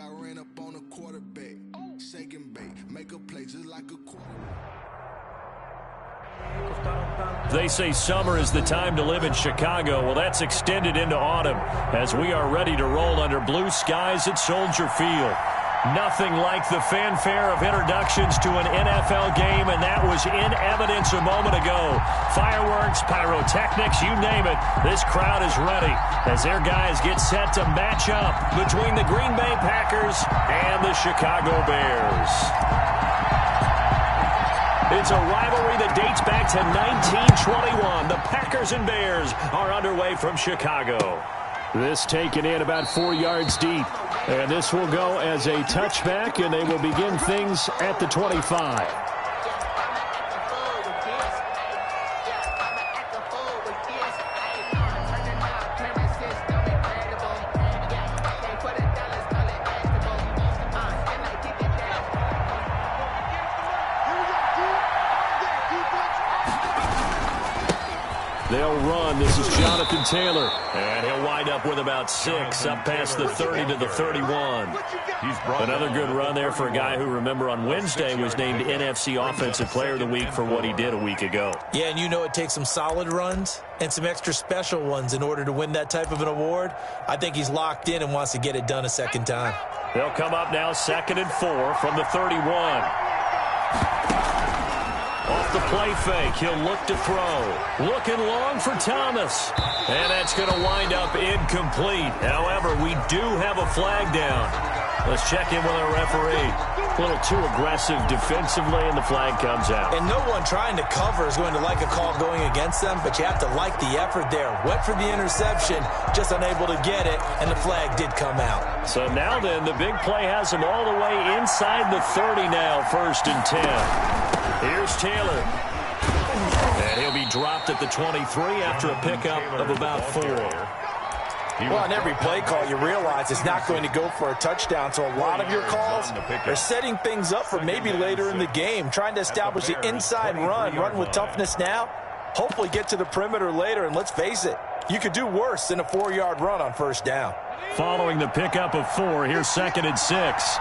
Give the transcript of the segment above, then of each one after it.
I ran up on a quarterback. Shake and bake, make a play just like a quarterback. They say summer is the time to live in Chicago. Well, that's extended into autumn as we are ready to roll under blue skies at Soldier Field. Nothing like the fanfare of introductions to an NFL game, and that was in evidence a moment ago. Fireworks, pyrotechnics, you name it. This crowd is ready as their guys get set to match up between the Green Bay Packers and the Chicago Bears. It's a rivalry that dates back to 1921. The Packers and Bears are underway from Chicago. This taken in about 4 yards deep. And this will go as a touchback, and they will begin things at the 25. They'll run. This is Jonathan Taylor. And he'll wind up with about 6 up past the 30 to the 31. Another good run there for a guy who, remember, on Wednesday was named NFC Offensive Player of the Week for what he did a week ago. Yeah, and you know it takes some solid runs and some extra special ones in order to win that type of an award. I think he's locked in and wants to get it done a second time. They'll come up now 2nd and 4 from the 31. Off the play fake, he'll look to throw. Looking long for Thomas. And that's going to wind up incomplete. However, we do have a flag down. Let's check in with our referee. A little too aggressive defensively, and the flag comes out. And no one trying to cover is going to like a call going against them, but you have to like the effort there. Went for the interception, just unable to get it, and the flag did come out. So now then, the big play has him all the way inside the 30 now, 1st and 10. Here's Taylor. And he'll be dropped at the 23 after a pickup of about 4. Well, on every play call, you realize it's not going to go for a touchdown, so a lot of your calls are setting things up for maybe later in the game, trying to establish the inside run with toughness now, hopefully get to the perimeter later, and let's face it, you could do worse than a 4-yard run on 1st down. Following the pickup of 4, here's 2nd and 6.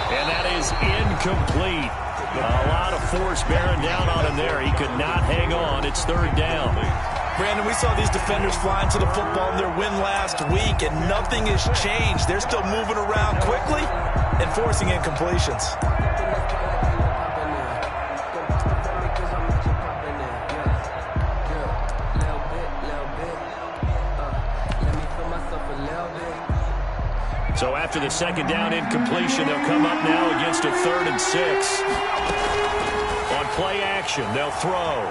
And that is incomplete. A lot of force bearing down on him there. He could not hang on. It's 3rd down. Brandon, we saw these defenders flying to the football in their win last week, and nothing has changed. They're still moving around quickly and forcing incompletions. So after the 2nd down incompletion, they'll come up now against a 3rd and 6. On play action, they'll throw.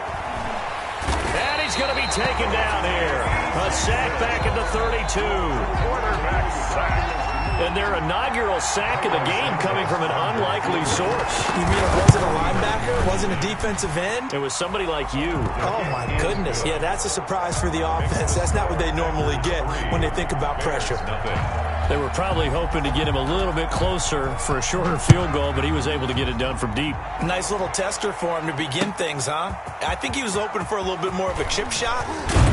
And he's going to be taken down here. A sack back at the 32. Quarterback sack. And their inaugural sack of the game coming from an unlikely source. You mean it wasn't a linebacker? It wasn't a defensive end? It was somebody like you. Oh, my goodness. Yeah, that's a surprise for the offense. That's not what they normally get when they think about pressure. They were probably hoping to get him a little bit closer for a shorter field goal, but he was able to get it done from deep. Nice little tester for him to begin things, huh? I think he was hoping for a little bit more of a chip shot.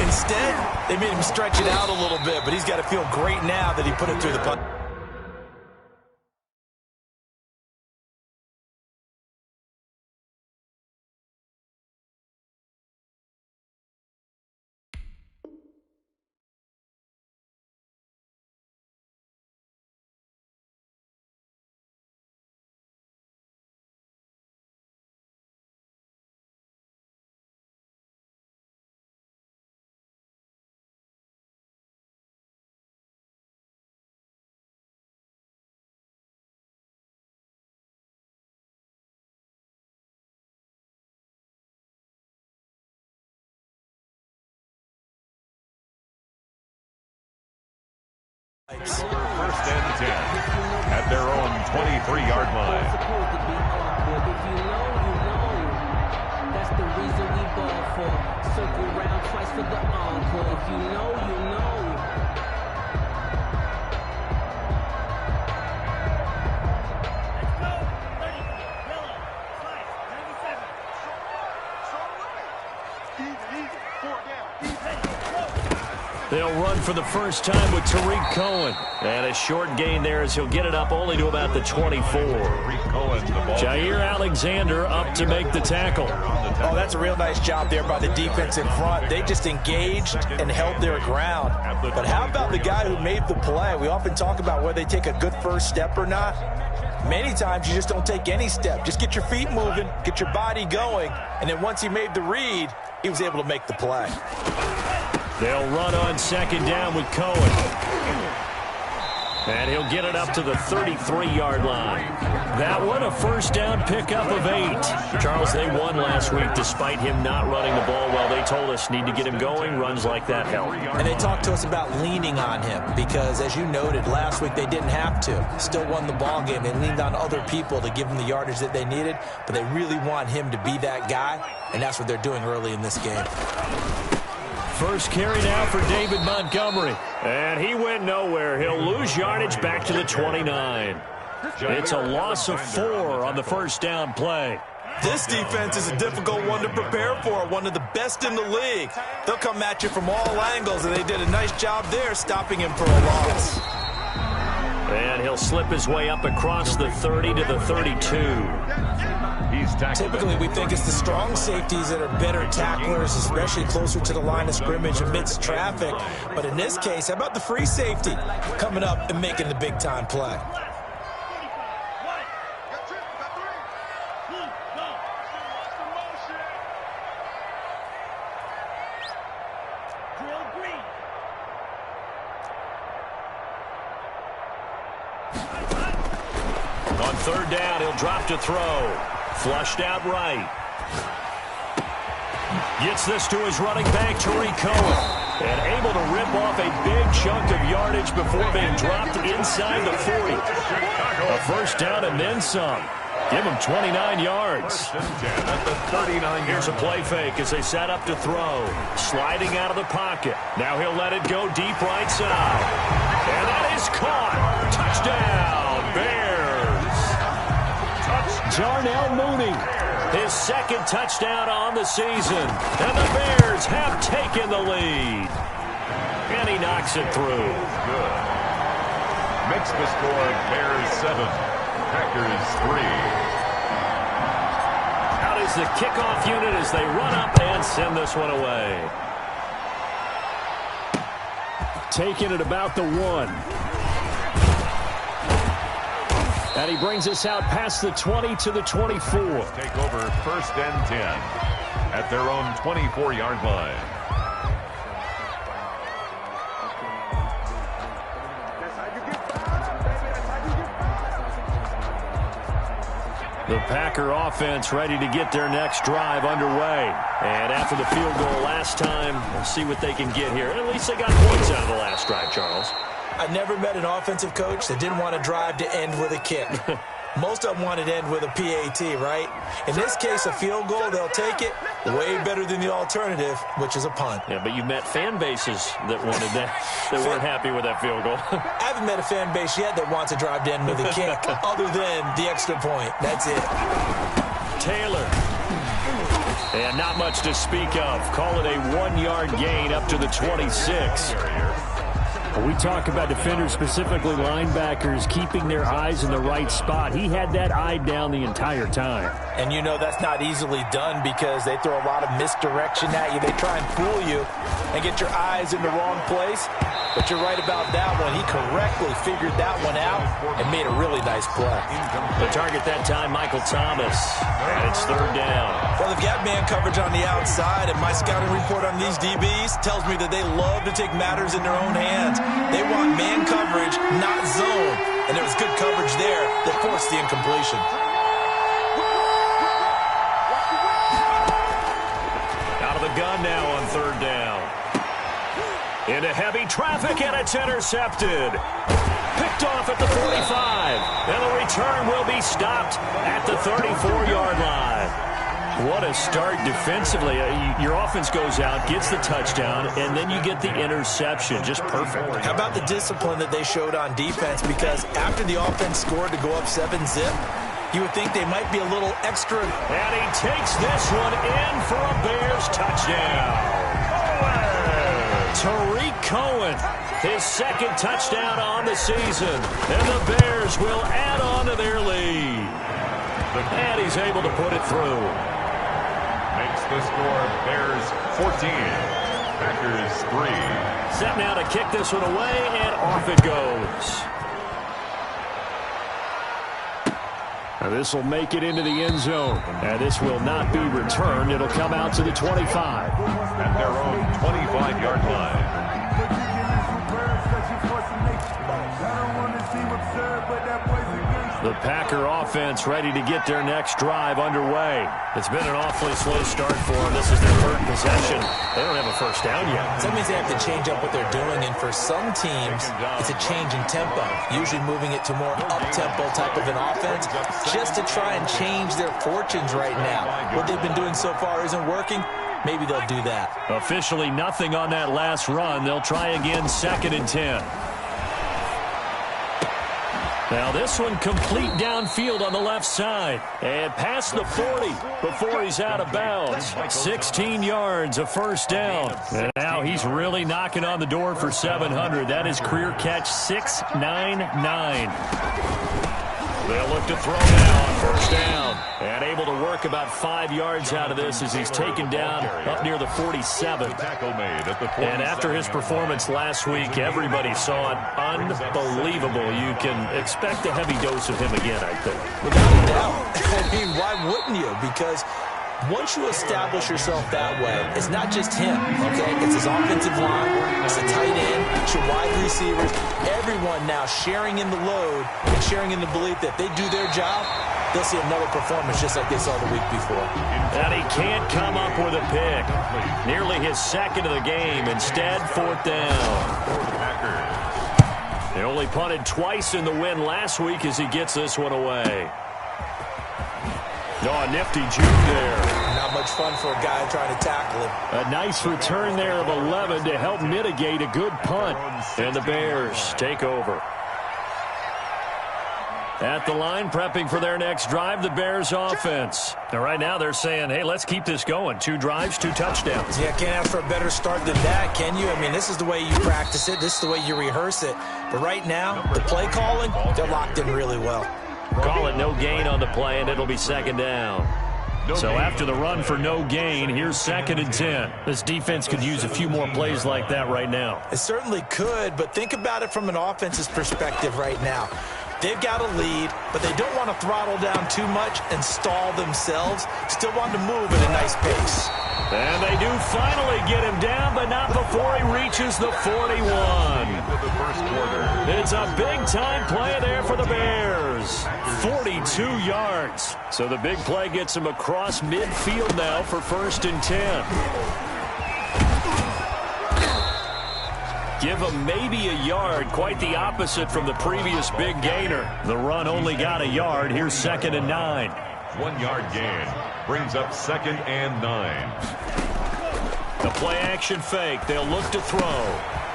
Instead, they made him stretch it out a little bit, but he's got to feel great now that he put it through the punt. First and 10 at their own 23-yard line. If you know, that's the reason we ball for. Circle round twice for the encore. If you know, you know. They'll run for the first time with Tariq Cohen. And a short gain there as he'll get it up only to about the 24. Jair Alexander up to make the tackle. Oh, that's a real nice job there by the defense in front. They just engaged and held their ground. But how about the guy who made the play? We often talk about whether they take a good first step or not. Many times you just don't take any step. Just get your feet moving, get your body going, and then once he made the read, he was able to make the play. They'll run on second down with Cohen. And he'll get it up to the 33-yard line. That one, a first down pickup of 8. Charles, they won last week despite him not running the ball well. They told us need to get him going. Runs like that help. And they talked to us about leaning on him because, as you noted, last week they didn't have to. Still won the ball game. They leaned on other people to give them the yardage that they needed, but they really want him to be that guy, and that's what they're doing early in this game. First carry now for David Montgomery. And he went nowhere. He'll lose yardage back to the 29. It's a loss of 4 on the first down play. This defense is a difficult one to prepare for, one of the best in the league. They'll come at you from all angles, and they did a nice job there stopping him for a loss. And he'll slip his way up across the 30 to the 32. Typically, we think it's the strong safeties that are better tacklers, especially closer to the line of scrimmage amidst traffic. But in this case, how about the free safety coming up and making the big-time play? On third down, he'll drop to throw. Flushed out right. Gets this to his running back, Tariq Cohen. And able to rip off a big chunk of yardage before being dropped inside the 40. A first down and then some. Give him 29 yards. Here's a play fake as they set up to throw. Sliding out of the pocket. Now he'll let it go deep right side. And that is caught. Touchdown, Bears. Darnell Mooney, his second touchdown on the season. And the Bears have taken the lead. And he knocks it through. Good. Makes the score Bears 7, Packers 3. Out is the kickoff unit as they run up and send this one away. Taking it about the 1. And he brings us out past the 20 to the 24. Take over first and 10 at their own 24-yard line. The Packer offense ready to get their next drive underway. And after the field goal last time, we'll see what they can get here. At least they got points out of the last drive, Charles. I never met an offensive coach that didn't want to drive to end with a kick. Most of them wanted to end with a PAT, right? In this case, a field goal, they'll take it. Way better than the alternative, which is a punt. Yeah, but you've met fan bases that wanted that, that weren't happy with that field goal. I haven't met a fan base yet that wants to drive to end with a kick, other than the extra point. That's it. Taylor. And not much to speak of. Call it a 1-yard gain up to the 26. We talk about defenders, specifically linebackers, keeping their eyes in the right spot. He had that eye down the entire time. And you know that's not easily done because they throw a lot of misdirection at you. They try and fool you and get your eyes in the wrong place. But you're right about that one. He correctly figured that one out and made a really nice play. The target that time, Michael Thomas. And it's third down. Well, they've got man coverage on the outside, and my scouting report on these DBs tells me that they love to take matters in their own hands. They want man coverage, not zone. And there was good coverage there that forced the incompletion. Out of the gun now on third down. Into heavy traffic, and it's intercepted. Picked off at the 45. And the return will be stopped at the 34-yard line. What a start defensively. Your offense goes out, gets the touchdown, and then you get the interception. Just perfect. How about the discipline that they showed on defense? Because after the offense scored to go up 7-zip, You would think they might be a little extra. And he takes this one in for a Bears touchdown. Tariq Cohen, his second touchdown on the season. And the Bears will add on to their lead. And he's able to put it through. Makes the score Bears 14, Packers 3. Set now to kick this one away, and off it goes. Now this will make it into the end zone. And this will not be returned. It'll come out to the 25. At their own 25-yard line. The Packer offense ready to get their next drive underway. It's been an awfully slow start for them. This is their third possession. They don't have a first down yet. So that means they have to change up what they're doing, and for some teams, it's a change in tempo, usually moving it to more up-tempo type of an offense, just to try and change their fortunes right now. What they've been doing so far isn't working. Maybe they'll do that. Officially nothing on that last run. They'll try again, 2nd and 10. Now this one complete downfield on the left side. And past the 40 before he's out of bounds. 16 yards, a first down. And now he's really knocking on the door for 700. That is career catch 699. They'll look to throw now on first down. And able to work about 5 yards out of this as he's taken down up near the 47. And after his performance last week, everybody saw it unbelievable. You can expect a heavy dose of him again, I think. Without a doubt. I mean, why wouldn't you? Because once you establish yourself that way, it's not just him, okay? It's his offensive line, it's the tight end, it's your wide receivers, everyone now sharing in the load and sharing in the belief that they do their job, they'll see another performance just like they saw the week before. And he can't come up with a pick. Nearly his second of the game. Instead, 4th down. They only punted twice in the win last week as he gets this one away. Oh, a nifty juke there. Not much fun for a guy trying to tackle him. A nice return there of 11 to help mitigate a good punt. And the Bears take over. At the line, prepping for their next drive, the Bears offense. And right now they're saying, hey, let's keep this going. 2 drives, 2 touchdowns. Yeah, can't ask for a better start than that, can you? I mean, this is the way you practice it. This is the way you rehearse it. But right now, the play calling, they're locked in really well. Call it no gain on the play, and it'll be 2nd down. So after the run for no gain, here's 2nd and 10. This defense could use a few more plays like that right now. It certainly could, but think about it from an offense's perspective right now. They've got a lead, but they don't want to throttle down too much and stall themselves. Still want to move at a nice pace. And they do finally get him down, but not before he reaches the 41. It's a big-time play there for the Bears. 42 yards. So the big play gets him across midfield now for 1st and 10. Give him maybe a yard, quite the opposite from the previous big gainer. The run only got a yard. Here's 2nd and 9. 1-yard gain brings up 2nd and 9. The play-action fake. They'll look to throw.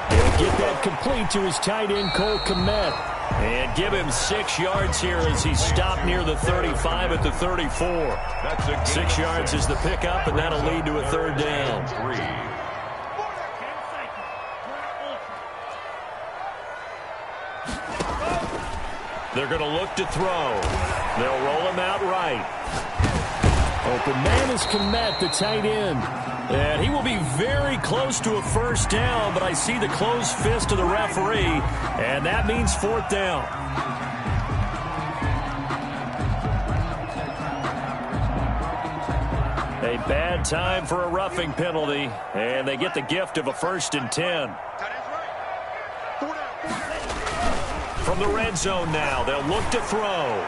He'll get that complete to his tight end, Cole Kmet. And give him 6 yards here as he's stopped near the 35 at the 34. 6 yards is the pickup, and that'll lead to a 3rd down. They're going to look to throw. They'll roll him out right. Open man is Kmet, the tight end. And he will be very close to a 1st down, but I see the closed fist of the referee, and that means 4th down. A bad time for a roughing penalty, and they get the gift of a 1st and 10. From the red zone now, they'll look to throw.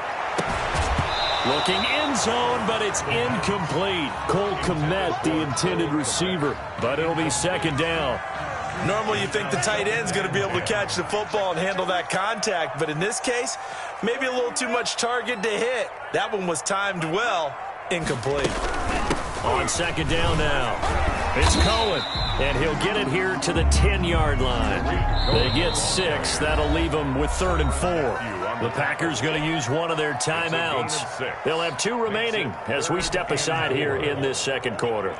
Looking end zone, but it's incomplete. Cole Kmet, the intended receiver, but it'll be 2nd down. Normally you think the tight end's going to be able to catch the football and handle that contact, but in this case, maybe a little too much target to hit. That one was timed well. Incomplete. On 2nd down now. It's Cohen, and he'll get it here to the 10-yard line. They get 6. That'll leave them with 3rd and 4. The Packers going to use one of their timeouts. They'll have 2 remaining as we step aside here in this second quarter.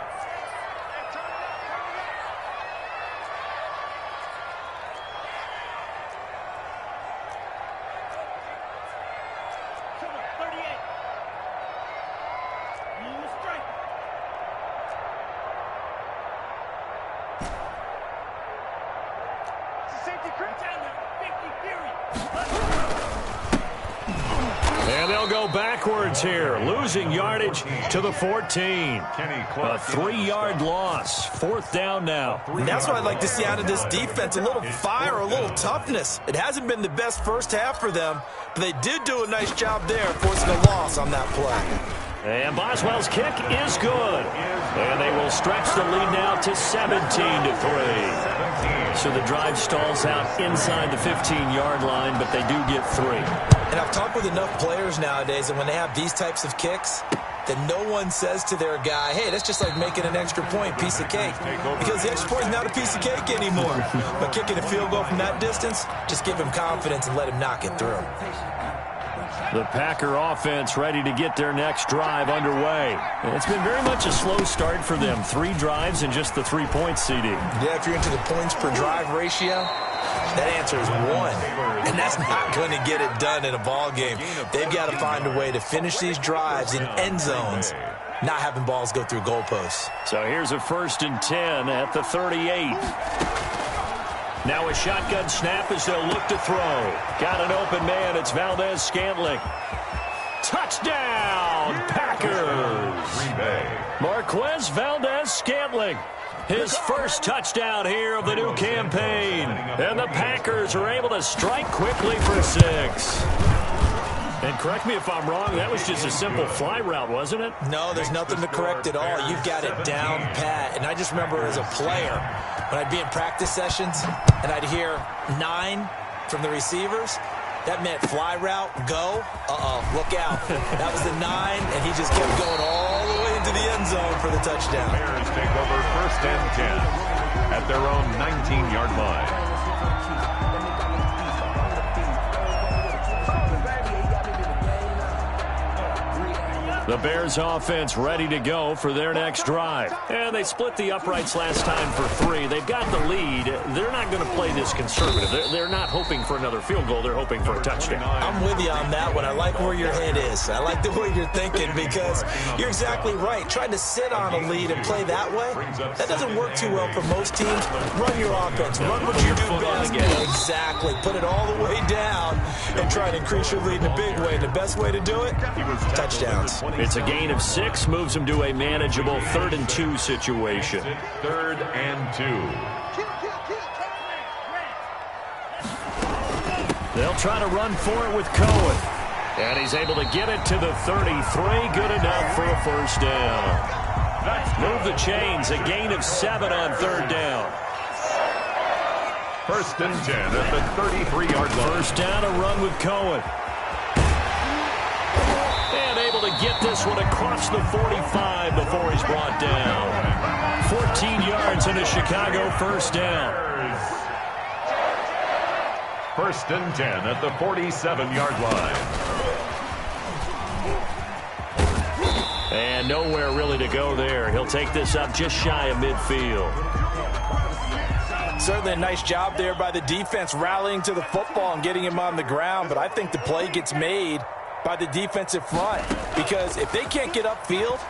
And they'll go backwards here, losing yardage to the 14. A 3-yard loss. 4th down now. And that's what I'd like to see out of this defense, a little fire, a little toughness. It hasn't been the best first half for them, but they did do a nice job there, forcing a loss on that play. And Boswell's kick is good. And they will stretch the lead now to 17-3. So the drive stalls out inside the 15-yard line, but they do get 3. And I've talked with enough players nowadays, and when they have these types of kicks, that no one says to their guy, hey, that's just like making an extra point, piece of cake. Because the extra point is not a piece of cake anymore. But kicking a field goal from that distance, just give him confidence and let him knock it through. The Packer offense ready to get their next drive underway. It's been very much a slow start for them. 3 drives and just the 3 points, CD. Yeah, if you're into the points per drive ratio, that answer is 1. And that's not going to get it done in a ball game. They've got to find a way to finish these drives in end zones, not having balls go through goalposts. So here's a 1st and 10 at the 38. Now a shotgun snap as they'll look to throw. Got an open man. It's Valdez-Scantling. Touchdown, Packers. Marquez Valdez-Scantling. His first touchdown here of the new campaign. And the Packers are able to strike quickly for 6. And correct me if I'm wrong, that was just a simple fly route, wasn't it? No, there's nothing to correct at all. You've got it down pat. And I just remember as a player, when I'd be in practice sessions and I'd hear 9 from the receivers, that meant fly route, go. Look out. That was the 9, and he just kept going all the way into the end zone for the touchdown. Bears take over 1st and 10 at their own 19-yard line. The Bears offense ready to go for their next drive. And they split the uprights last time for 3. They've got the lead. They're not going to play this conservative. They're not hoping for another field goal. They're hoping for a touchdown. I'm with you on that one. I like where your head is. I like the way you're thinking because you're exactly right. Trying to sit on a lead and play that way, that doesn't work too well for most teams. Run your offense. Run what you do best. Exactly. Put it all the way down and try to increase your lead in a big way. The best way to do it, touchdowns. It's a gain of 6, moves them to a manageable 3rd and 2 situation. 3rd and 2. They'll try to run for it with Cohen. And he's able to get it to the 33. Good enough for a 1st down. Move the chains, a gain of 7 on 3rd down. 1st and 10 at the 33-yard line. 1st down, a run with Cohen. Able to get this one across the 45 before he's brought down. 14 yards and a Chicago 1st down. 1st and 10 at the 47-yard line. And nowhere really to go there. He'll take this up just shy of midfield. Certainly a nice job there by the defense rallying to the football and getting him on the ground, but I think the play gets made by the defensive front, because if they can't get upfield,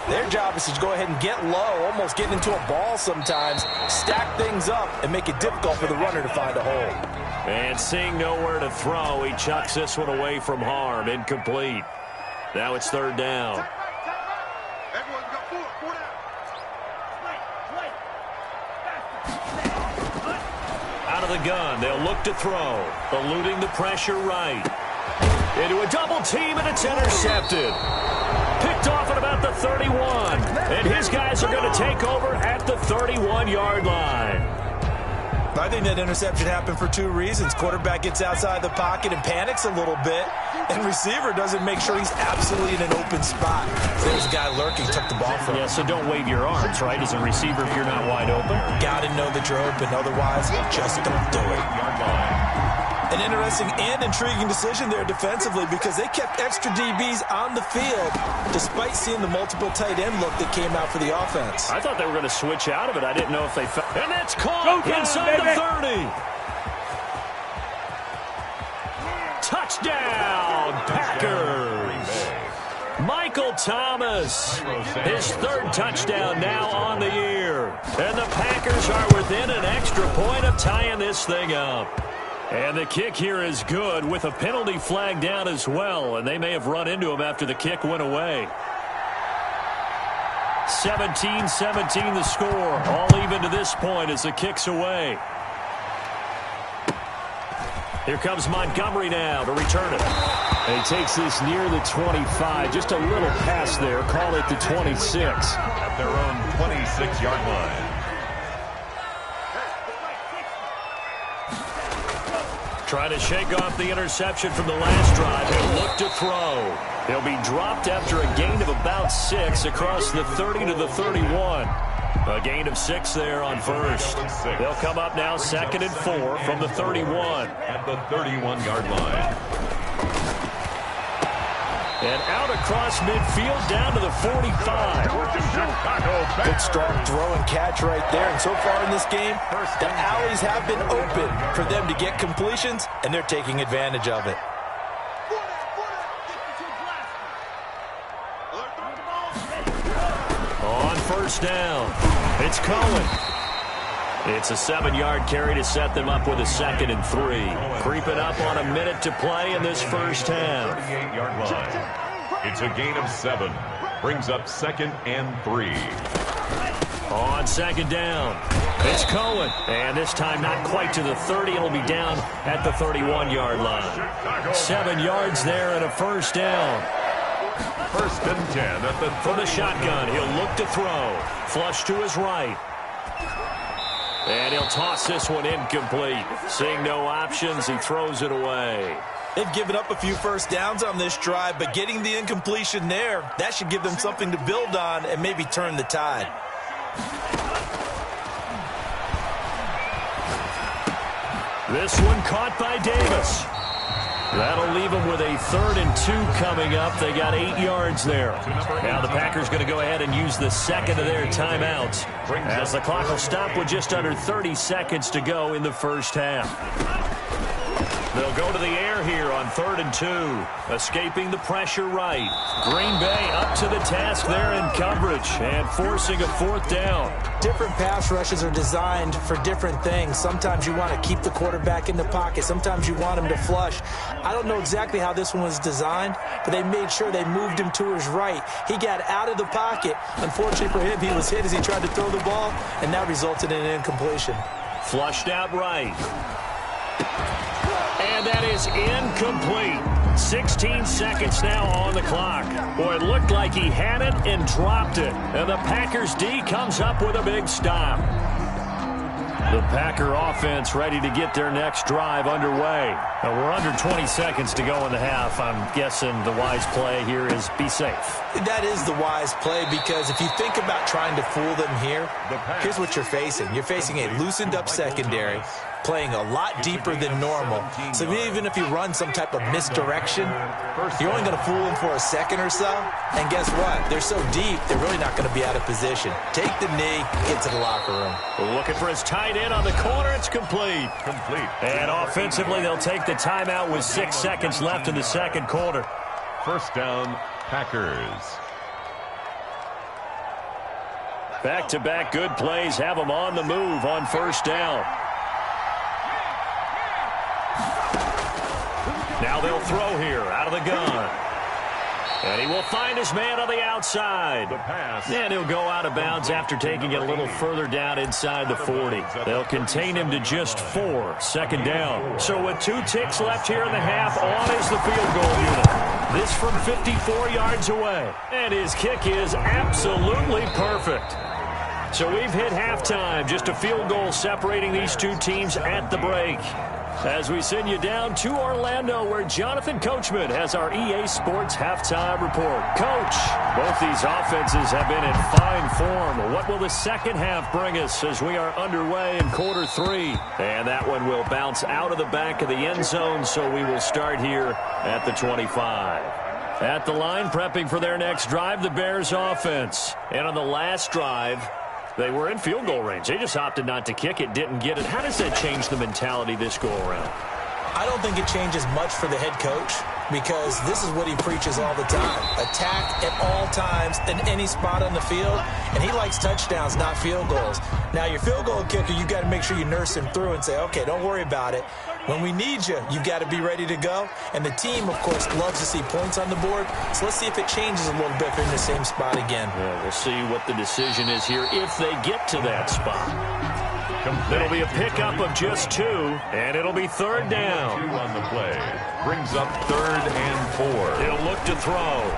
their job is to go ahead and get low, almost get into a ball sometimes, stack things up, and make it difficult for the runner to find a hole. And seeing nowhere to throw, he chucks this one away from harm, incomplete. Now it's 3rd down. Out of the gun, they'll look to throw, eluding the pressure right. Into a double team, and it's intercepted. Picked off at about the 31. And his guys are going to take over at the 31-yard line. I think that interception happened for 2 reasons. Quarterback gets outside the pocket and panics a little bit, and receiver doesn't make sure he's absolutely in an open spot. So there's a guy lurking, took the ball from him. Yeah, so don't wave your arms, right, as a receiver if you're not wide open. Got to know that you're open, otherwise just don't do it. An interesting and intriguing decision there defensively because they kept extra DBs on the field despite seeing the multiple tight end look that came out for the offense. I thought they were going to switch out of it. I didn't know if they felt. And that's caught inside the 30. Touchdown, Packers. Michael Thomas, his third touchdown now on the year. And the Packers are within an extra point of tying this thing up. And the kick here is good with a penalty flag down as well. And they may have run into him after the kick went away. 17-17 the score. All even to this point as the kick's away. Here comes Montgomery now to return it. And he takes this near the 25. Just a little pass there. Call it the 26. At their own 26-yard line. Trying to shake off the interception from the last drive. He'll look to throw. He'll be dropped after a gain of about 6 across the 30 to the 31. A gain of 6 there on first. They'll come up now 2nd and 4 from the 31. At the 31-yard line. And out across midfield down to the 45. Good strong throw and catch right there. And so far in this game, the alleys have been open for them to get completions, and they're taking advantage of it. On first down, it's Cohen. It's a 7-yard carry to set them up with a 2nd and 3. Creeping up on a minute to play in this first half. 38-yard line. It's a gain of 7. Brings up 2nd and 3. On 2nd down, it's Cohen. And this time not quite to the 30. It'll be down at the 31-yard line. 7 yards there and a first down. 1st and 10 at the From the shotgun, he'll look to throw. Flush to his right. And he'll toss this one incomplete. Seeing no options, he throws it away. They've given up a few first downs on this drive, but getting the incompletion there, that should give them something to build on and maybe turn the tide. This one caught by Davis. That'll leave them with a 3rd and 2 coming up. They got 8 yards there. Now the Packers going to go ahead and use the 2nd of their timeouts as the clock will stop with just under 30 seconds to go in the first half. They'll go to the air here on 3rd and 2. Escaping the pressure right. Green Bay up to the task there in coverage and forcing a 4th down. Different pass rushes are designed for different things. Sometimes you want to keep the quarterback in the pocket. Sometimes you want him to flush. I don't know exactly how this one was designed, but they made sure they moved him to his right. He got out of the pocket. Unfortunately for him, he was hit as he tried to throw the ball, and that resulted in an incompletion. Flushed out right. And that is incomplete. 16 seconds now on the clock. Boy, it looked like he had it and dropped it. And the Packers D comes up with a big stop. The Packer offense ready to get their next drive underway. Now we're under 20 seconds to go in the half. I'm guessing the wise play here is be safe. That is the wise play because if you think about trying to fool them here, here's what you're facing. You're facing a loosened up secondary, playing a lot deeper than normal. So even if you run some type of misdirection, you're only going to fool them for a second or so. And guess what? They're so deep, they're really not going to be out of position. Take the knee, get to the locker room. Looking for his tight end on the corner. It's complete. And offensively, they'll take the timeout with 6 seconds left in the second quarter. 1st down, Packers. Back-to-back good plays have them on the move on 1st down. Now they'll throw here out of the gun. And he will find his man on the outside. And he'll go out of bounds after taking it a little further down inside the 40. They'll contain him to just 4. 2nd down. So with 2 ticks left here in the half, on is the field goal unit. This from 54 yards away. And his kick is absolutely perfect. So we've hit halftime. Just a field goal separating these two teams at the break. As we send you down to Orlando, where Jonathan Coachman has our EA Sports halftime report. Coach, both these offenses have been in fine form. What will the second half bring us as we are underway in quarter 3? And that one will bounce out of the back of the end zone, so we will start here at the 25. At the line, prepping for their next drive, the Bears offense. And on the last drive, they were in field goal range. They just opted not to kick it, didn't get it. How does that change the mentality this go-around? I don't think it changes much for the head coach because this is what he preaches all the time. Attack at all times in any spot on the field, and he likes touchdowns, not field goals. Now, your field goal kicker, you got to make sure you nurse him through and say, okay, don't worry about it. When we need you, you've got to be ready to go. And the team, of course, loves to see points on the board. So let's see if it changes a little bit if they're in the same spot again. Yeah, we'll see what the decision is here if they get to that spot. It'll be a pickup of just 2, and it'll be third down. 2 on the play. Brings up 3rd and 4. He'll look to throw.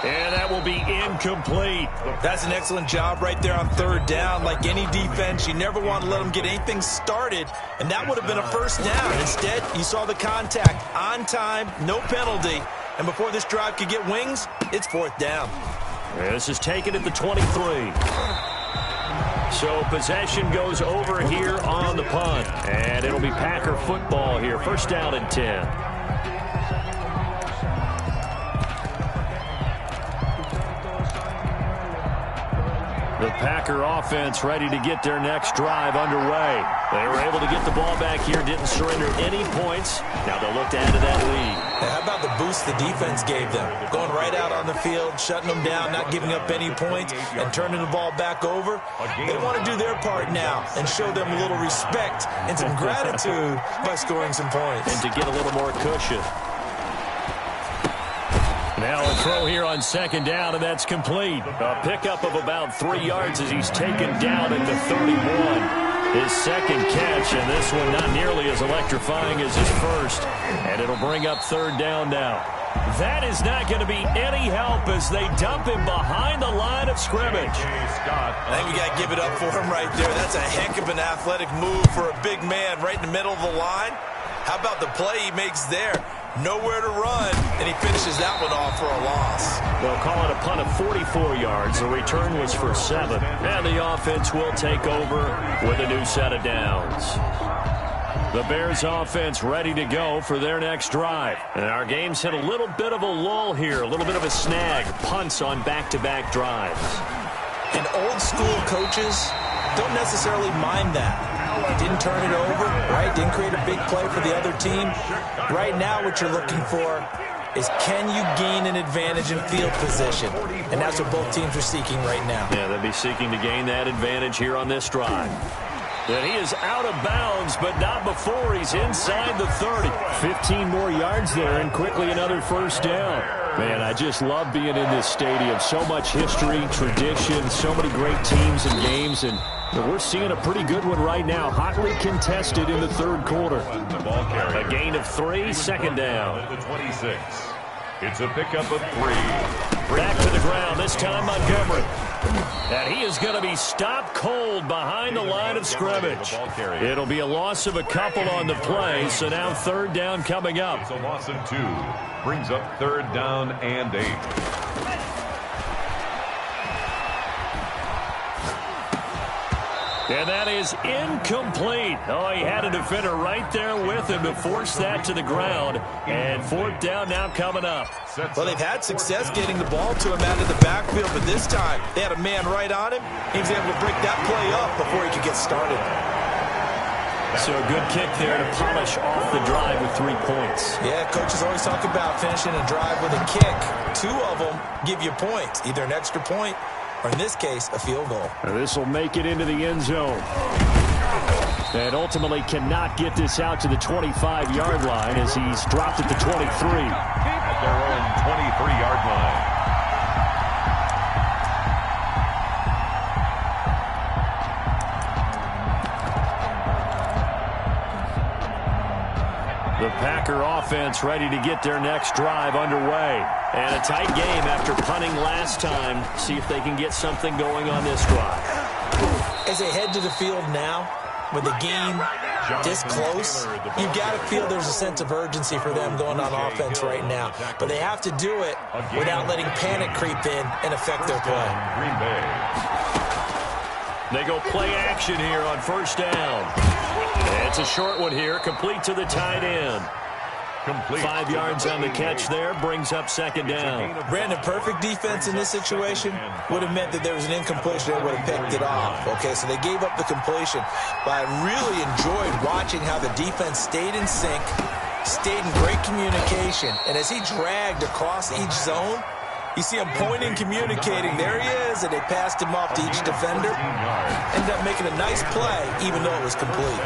And that will be incomplete. That's an excellent job right there on 3rd down. Like any defense, you never want to let them get anything started, and that would have been a first down. Instead, you saw the contact on time, no penalty, and before this drive could get wings, it's 4th down. This is taken at the 23. So possession goes over here on the punt, and it'll be Packer football here. First down and 10. The Packer offense ready to get their next drive underway. They were able to get the ball back here, didn't surrender any points. Now they'll look to add to that lead. How about the boost the defense gave them? Going right out on the field, shutting them down, not giving up any points, and turning the ball back over. They want to do their part now and show them a little respect and some gratitude by scoring some points. And to get a little more cushion. Now a throw here on second down, and that's complete. A pickup of about 3 yards as he's taken down at the 31. His second catch, and this one not nearly as electrifying as his first. And it'll bring up third down now. That is not going to be any help as they dump him behind the line of scrimmage. I think we got to give it up for him right there. That's a heck of an athletic move for a big man right in the middle of the line. How about the play he makes there? Nowhere to run, and he finishes that one off for a loss. They'll call it a punt of 44 yards. The return was for 7. And the offense will take over with a new set of downs. The Bears offense ready to go for their next drive. And our game's hit a little bit of a lull here, a little bit of a snag. Punts on back-to-back drives. And old school coaches don't necessarily mind that. Didn't turn it over, right? Didn't create a big play for the other team. Right now what you're looking for is can you gain an advantage in field position? And that's what both teams are seeking right now. Yeah, they'll be seeking to gain that advantage here on this drive. And he is out of bounds, but not before he's inside the 30. 15 more yards there, and quickly another first down. Man, I just love being in this stadium. So much history, tradition, so many great teams and games, and we're seeing a pretty good one right now. Hotly contested in the third quarter. A gain of 3, second down. At the 26. It's a pickup of 3. Back to the ground, this time Montgomery. And he is going to be stopped cold behind the line of scrimmage. It'll be a loss of a couple on the play, so now third down coming up. It's a loss of 2. Brings up 3rd down and 8. And that is incomplete. Oh, he had a defender right there with him to force that to the ground. And 4th down now coming up. Well, they've had success getting the ball to him out of the backfield, but this time they had a man right on him. He was able to break that play up before he could get started. So a good kick there to polish off the drive with 3 points. Yeah, coaches always talk about finishing a drive with a kick. 2 of them give you points, either an extra point or, in this case, a field goal. This will make it into the end zone. And ultimately cannot get this out to the 25-yard line as he's dropped at the 23. At their own 23-yard line. The Packer offense ready to get their next drive underway. And a tight game after punting last time. See if they can get something going on this drive. As they head to the field now, with the game this close, you've got to feel there's a sense of urgency for them going on offense right now. But they have to do it without letting panic creep in and affect their play. They go play action here on first down. It's a short one here, complete to the tight end. 5 yards on the catch there, brings up second down. Brandon, perfect defense in this situation would have meant that there was an incompletion that would have picked it off. Okay, so they gave up the completion. But I really enjoyed watching how the defense stayed in sync, stayed in great communication. And as he dragged across each zone, you see him pointing, communicating. There he is, and they passed him off to each defender. Ended up making a nice play, even though it was complete.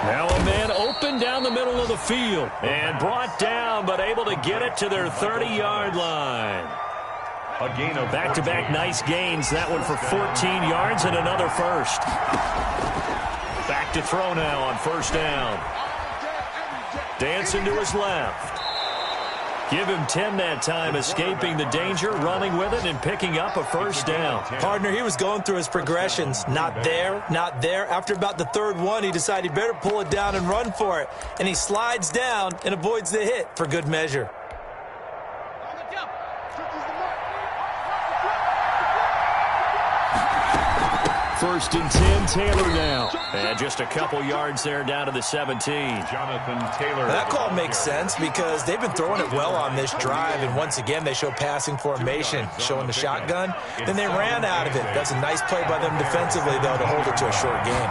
Now a man open down the middle of the field and brought down, but able to get it to their 30-yard line. A gain of back-to-back nice gains. That one for 14 yards and another first. Back to throw now on first down. Dancing to his left. Give him 10 that time, escaping the danger, running with it, and picking up a first down. Partner, he was going through his progressions. Not there, not there. After about the third one, he decided he better pull it down and run for it. And he slides down and avoids the hit for good measure. First and 10, Taylor now. And just a couple yards there down to the 17. Jonathan Taylor. That call makes sense because they've been throwing it well on this drive, and once again they show passing formation, showing the shotgun. Then they ran out of it. That's a nice play by them defensively, though, to hold it to a short game.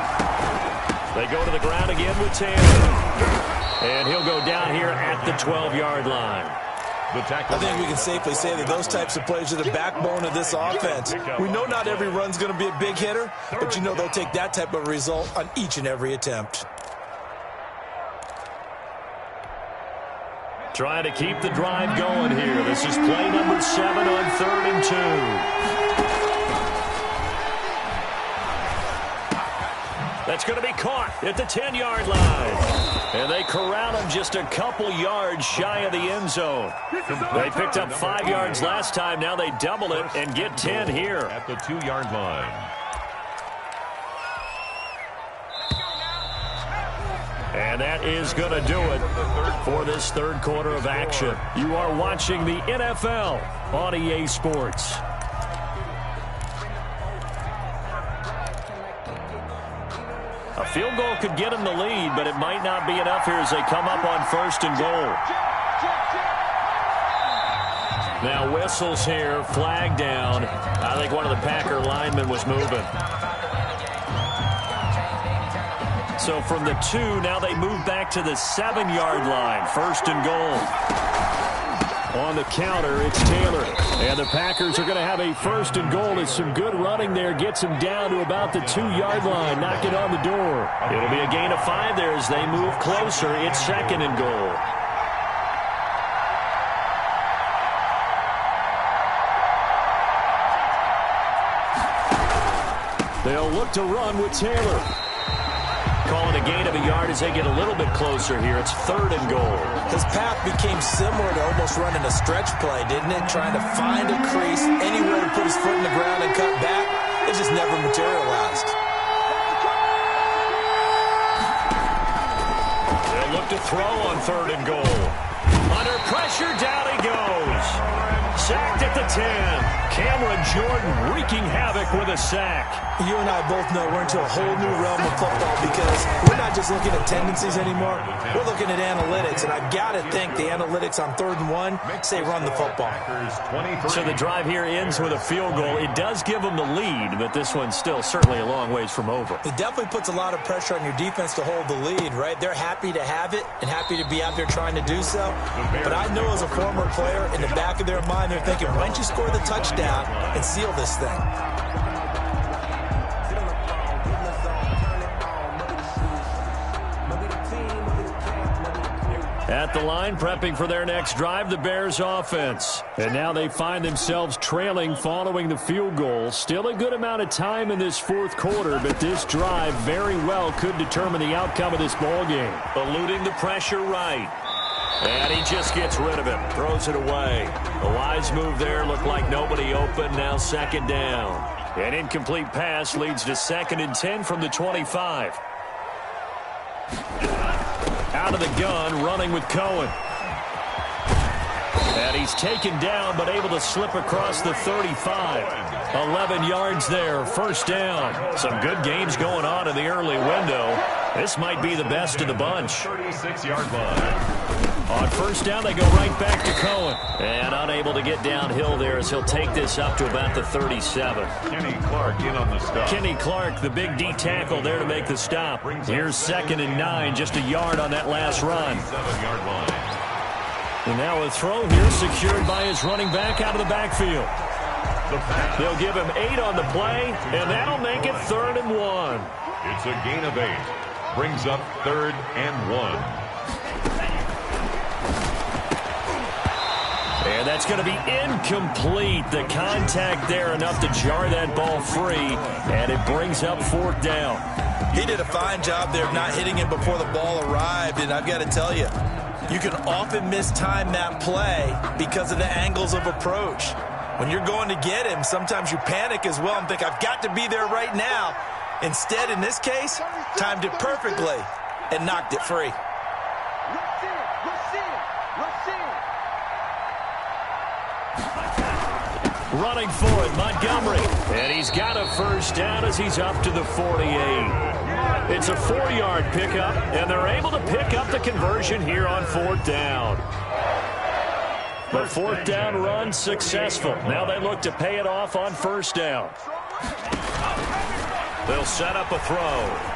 They go to the ground again with Taylor. And he'll go down here at the 12-yard line. I think we can safely say that those types of plays are the backbone of this offense. We know not every run's going to be a big hitter, but you know they'll take that type of result on each and every attempt. Trying to keep the drive going here. This is play number 7 on 3rd and 2. That's going to be caught at the 10-yard line. And they corral him just a couple yards shy of the end zone. They picked up 5 yards last time. Now they double it and get 10 here. At the 2-yard line. And that is going to do it for this third quarter of action. You are watching the NFL on EA Sports. A field goal could get them the lead, but it might not be enough here as they come up on 1st and goal. Now whistles here, flag down. I think one of the Packer linemen was moving. So from the 2, now they move back to the 7-yard line. 1st and goal. On the counter, it's Taylor. And the Packers are going to have a 1st and goal. It's some good running there. Gets him down to about the 2-yard line. Knock it on the door. It'll be a gain of 5 there as they move closer. It's 2nd and goal. They'll look to run with Taylor. Calling a gain of a yard as they get a little bit closer here. It's 3rd and goal. His path became similar to almost running a stretch play, didn't it? Trying to find a crease, anywhere to put his foot in the ground and cut back. It just never materialized. They'll look to throw on 3rd and goal. Under pressure, down he goes. Sacked at the 10. Cameron Jordan wreaking havoc with a sack. You and I both know we're into a whole new realm of football because we're not just looking at tendencies anymore. We're looking at analytics, and I've got to think the analytics on 3rd and 1 say run the football. So the drive here ends with a field goal. It does give them the lead, but this one's still certainly a long ways from over. It definitely puts a lot of pressure on your defense to hold the lead, right? They're happy to have it and happy to be out there trying to do so. But I know as a former player, in the back of their mind, they're thinking, why don't you score the touchdown and seal this thing? At the line, prepping for their next drive, the Bears offense. And now they find themselves trailing following the field goal. Still a good amount of time in this 4th quarter, but this drive very well could determine the outcome of this ball game. Eluding the pressure right. And he just gets rid of it, throws it away. A wise move there, looked like nobody open, now second down. An incomplete pass leads to 2nd and 10 from the 25. Out of the gun, running with Cohen. And he's taken down, but able to slip across the 35. 11 yards there, first down. Some good games going on in the early window. This might be the best of the bunch. 36-yard line. On first down, they go right back to Cohen. And unable to get downhill there as he'll take this up to about the 37. Kenny Clark in on the stop. Kenny Clark, the big D tackle there to make the stop. Here's 2nd and 9, just a yard on that last run. 7-yard line. And now a throw here secured by his running back out of the backfield. They'll give him 8 on the play, and that'll make it 3rd and 1. It's a gain of 8. Brings up 3rd and 1. And that's going to be incomplete. The contact there enough to jar that ball free, and it brings up 4th down. He did a fine job there of not hitting him before the ball arrived, and I've got to tell you, you can often mistime that play because of the angles of approach. When you're going to get him, sometimes you panic as well and think, I've got to be there right now. Instead, in this case, timed it perfectly and knocked it free. Running for it, Montgomery. And he's got a first down as he's up to the 48. It's a 4-yard pickup, and they're able to pick up the conversion here on 4th down. The 4th down run successful. Now they look to pay it off on first down. They'll set up a throw.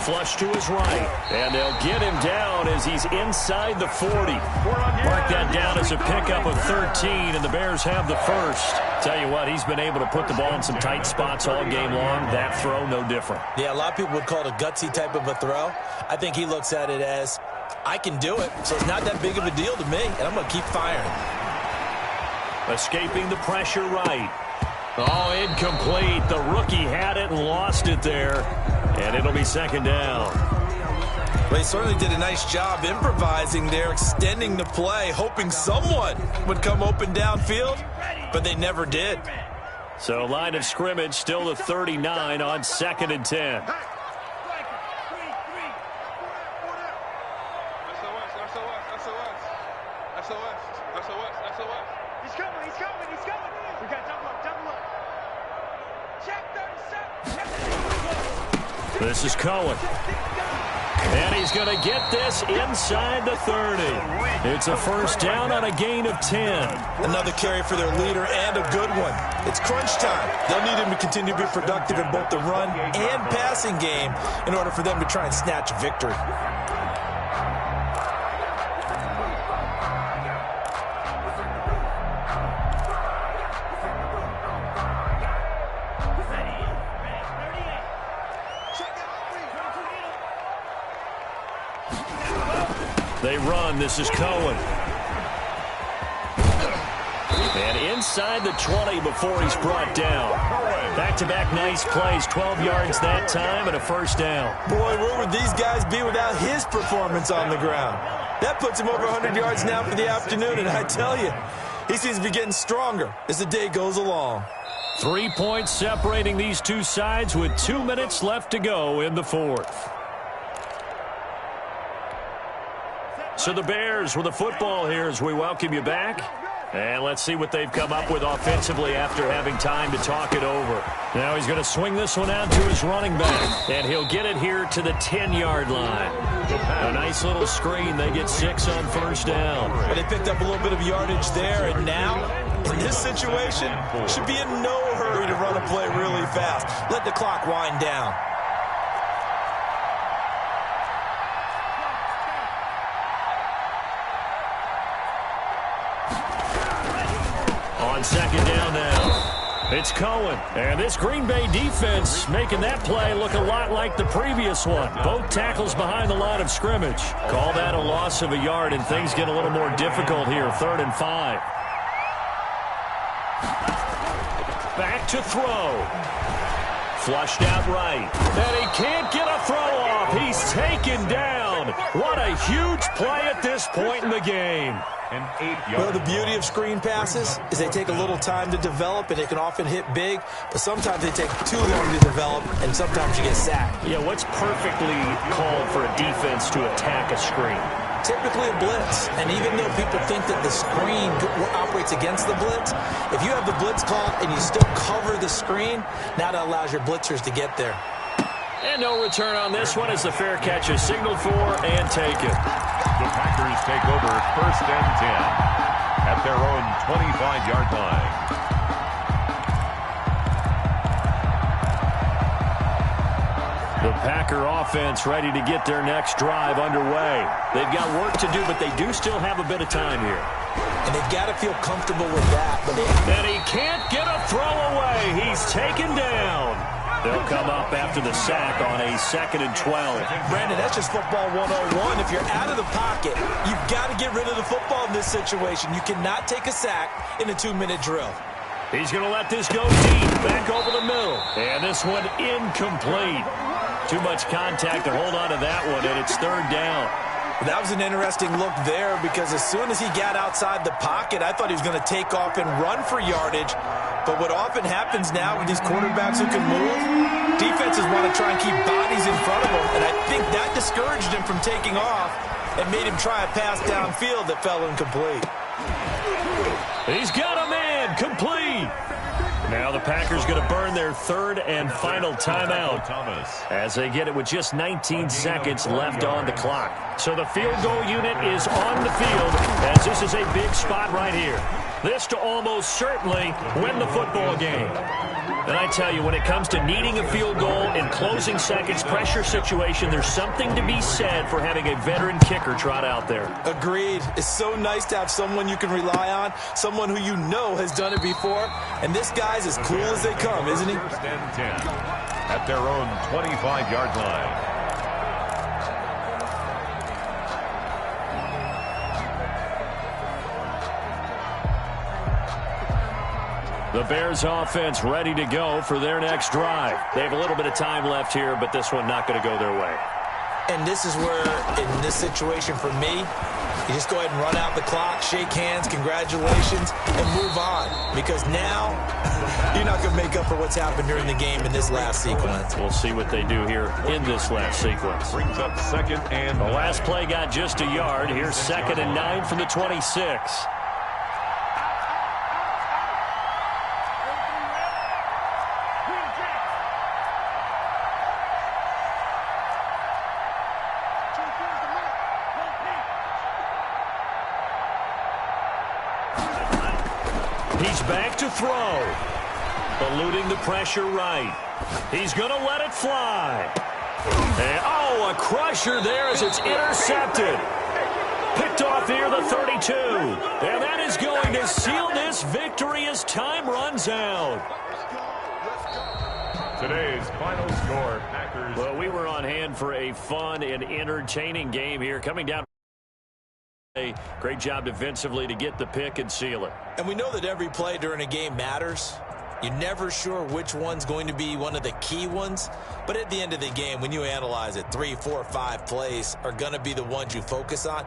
Flush to his right. And they'll get him down as he's inside the 40. Mark that down as a pickup of 13, and the Bears have the first. Tell you what, he's been able to put the ball in some tight spots all game long. That throw, no different. Yeah, a lot of people would call it a gutsy type of a throw. I think he looks at it as, I can do it, so it's not that big of a deal to me, and I'm going to keep firing. Escaping the pressure right. Oh, incomplete. The rookie had it and lost it there. And it'll be 2nd down. Well, he certainly did a nice job improvising there, extending the play, hoping someone would come open downfield, but they never did. So line of scrimmage still the 39 on 2nd and 10. This is Cohen. And he's going to get this inside the 30. It's a first down on a gain of 10. Another carry for their leader and a good one. It's crunch time. They'll need him to continue to be productive in both the run and passing game in order for them to try and snatch a victory. They run. This is Cohen. And inside the 20 before he's brought down. Back-to-back nice plays. 12 yards that time and a first down. Boy, where would these guys be without his performance on the ground? That puts him over 100 yards now for the afternoon, and I tell you, he seems to be getting stronger as the day goes along. 3 points separating these two sides with 2 minutes left to go in the 4th. So the Bears with the football here as we welcome you back. And let's see what they've come up with offensively after having time to talk it over. Now he's going to swing this one out to his running back. And he'll get it here to the 10-yard line. A nice little screen. They get 6 on first down. But they picked up a little bit of yardage there. And now, in this situation, should be in no hurry to run a play really fast. Let the clock wind down. On second down now, it's Cohen. And this Green Bay defense making that play look a lot like the previous one. Both tackles behind the line of scrimmage. Call that a loss of a yard, and things get a little more difficult here. 3rd and 5. Back to throw. Flushed out right. And he can't get a throw off. He's taken down. What a huge play at this point in the game. Well, the beauty of screen passes is they take a little time to develop, and they can often hit big, but sometimes they take too long to develop, and sometimes you get sacked. Yeah, what's perfectly called for a defense to attack a screen? Typically a blitz, and even though people think that the screen operates against the blitz, if you have the blitz called and you still cover the screen, now that allows your blitzers to get there. And no return on this one as the fair catch is signaled for and taken. The Packers take over 1st and 10 at their own 25-yard line. The Packer offense ready to get their next drive underway. They've got work to do, but they do still have a bit of time here. And they've got to feel comfortable with that. And he can't get a throw away. He's taken down. They'll come up after the sack on a 2nd and 12. Brandon, that's just football 101. If you're out of the pocket, you've got to get rid of the football in this situation. You cannot take a sack in a 2-minute drill. He's going to let this go deep, back over the middle. And this one incomplete. Too much contact to hold on to that one, and it's 3rd down. That was an interesting look there because as soon as he got outside the pocket, I thought he was going to take off and run for yardage. But what often happens now with these quarterbacks who can move, defenses want to try and keep bodies in front of them, and I think that discouraged him from taking off and made him try a pass downfield that fell incomplete. He's got a man, complete. Now the Packers going to burn their 3rd and final timeout as they get it with just 19 seconds left on the clock. So the field goal unit is on the field as this is a big spot right here. This to almost certainly win the football game. And I tell you, when it comes to needing a field goal in closing seconds, pressure situation, there's something to be said for having a veteran kicker trot out there. Agreed. It's so nice to have someone you can rely on, someone who you know has done it before. And this guy's as cool as they come, isn't he? 1st and 10 at their own 25-yard line. The Bears offense ready to go for their next drive. They have a little bit of time left here, but this one not going to go their way. And this is where, in this situation for me, you just go ahead and run out the clock, shake hands, congratulations, and move on. Because now, you're not going to make up for what's happened during the game in this last sequence. We'll see what they do here in this last sequence. Brings up 2nd and 9. The last play got just a yard. Here's 2nd and 9 from the 26. He's back to throw. Eluding the pressure right. He's going to let it fly. And, oh, a crusher there as it's intercepted. Picked off near the 32. And that is going to seal this victory as time runs out. Today's final score, Packers. Well, we were on hand for a fun and entertaining game here. Coming down. Great job defensively to get the pick and seal it. And we know that every play during a game matters. You're never sure which one's going to be one of the key ones. But at the end of the game, when you analyze it, 3, 4, 5 plays are going to be the ones you focus on.